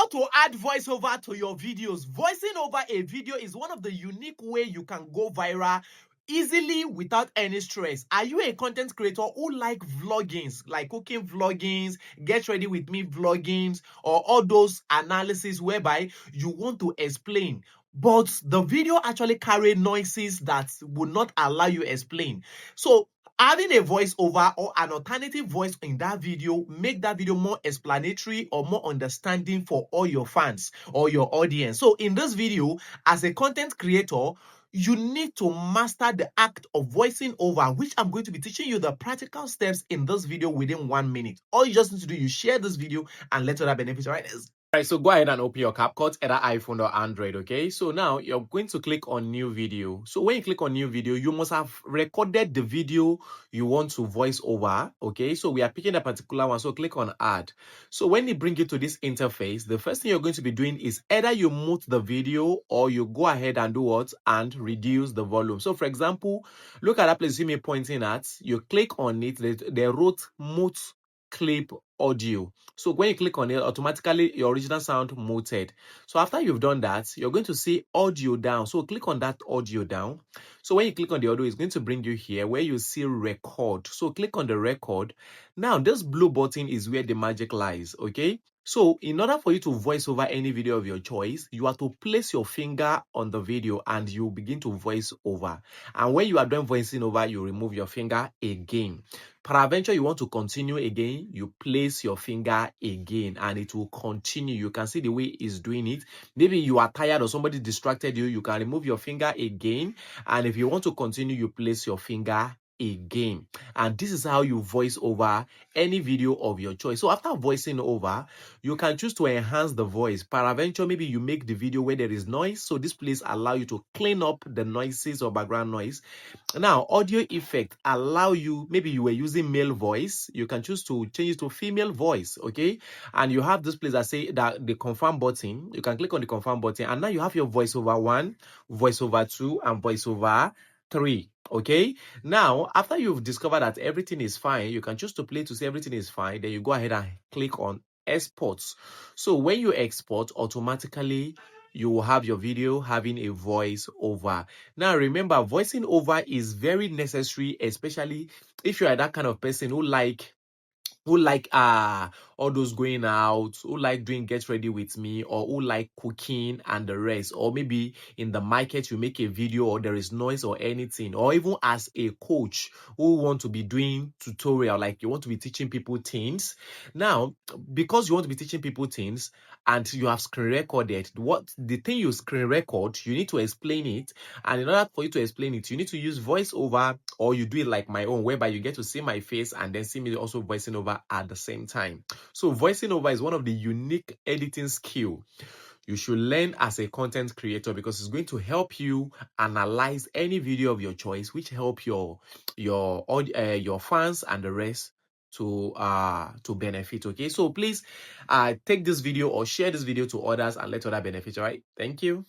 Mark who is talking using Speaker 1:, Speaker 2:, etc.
Speaker 1: How to add voiceover to your videos. Voicing over a video is one of the unique ways you can go viral easily without any stress. Are you a content creator who like vloggings, like cooking vloggings, get ready with me vloggings, or all those analysis whereby you want to explain, but the video actually carry noises that would not allow you explain? So having a voiceover or an alternative voice in that video make that video more explanatory or more understanding for all your fans or your audience. So in this video, as a content creator, you need to master the act of voicing over, which I'm going to be teaching you the practical steps in this video within 1 minute. All you just need to do is share this video and let other benefits. All right, so go ahead and open your CapCut, either iPhone or Android, okay? So now you're going to click on new video. So when you click on new video, you must have recorded the video you want to voice over, okay? So we are picking a particular one, so click on add. So when it brings you to this interface, the first thing you're going to be doing is either you mute the video or you go ahead and do what? And reduce the volume. So for example, look at that place you see me pointing at. You click on it, they wrote mute clip audio. So when you click on it, automatically your original sound muted. So after you've done that, you're going to see audio down. So click on that audio down. So when you click on the audio, it's going to bring you here where you see record. So click on the record. Now this blue button is where the magic lies, okay? So in order for you to voice over any video of your choice, you have to place your finger on the video and you begin to voice over. And when you are done voicing over, you remove your finger again. Peradventure, you want to continue again, you place your finger again and it will continue. You can see the way it's doing it. Maybe you are tired or somebody distracted you, you can remove your finger again. And if you want to continue, you place your finger again. And this is how you voice over any video of your choice. So after voicing over, you can choose to enhance the voice. Peradventure, maybe you make the video where there is noise, so this place allow you to clean up the noises or background noise. Now audio effect allow you, maybe you were using male voice, you can choose to change it to female voice, okay? And you have this place that say that the confirm button, you can click on the confirm button and now you have your voiceover 1, voiceover 2 and voiceover 3. Okay, now after you've discovered that everything is fine, you can choose to play to say everything is fine. Then you go ahead and click on export. So when you export, automatically you will have your video having a voice over. Now remember, voicing over is very necessary, especially if you are that kind of person who like all those going out, who like doing get ready with me, or who like cooking and the rest. Or maybe in the market you make a video or there is noise or anything, or even as a coach who want to be doing tutorial, like you want to be teaching people things. Now because you want to be teaching people things and you have screen recorded the thing you screen record, you need to explain it. And in order for you to explain it, you need to use voiceover, or you do it like my own, whereby you get to see my face and then see me also voicing over at the same time. So voicing over is one of the unique editing skill you should learn as a content creator, because it's going to help you analyze any video of your choice, which help your fans and the rest to benefit. Okay, so please take this video or share this video to others and let others benefit. All right, thank you.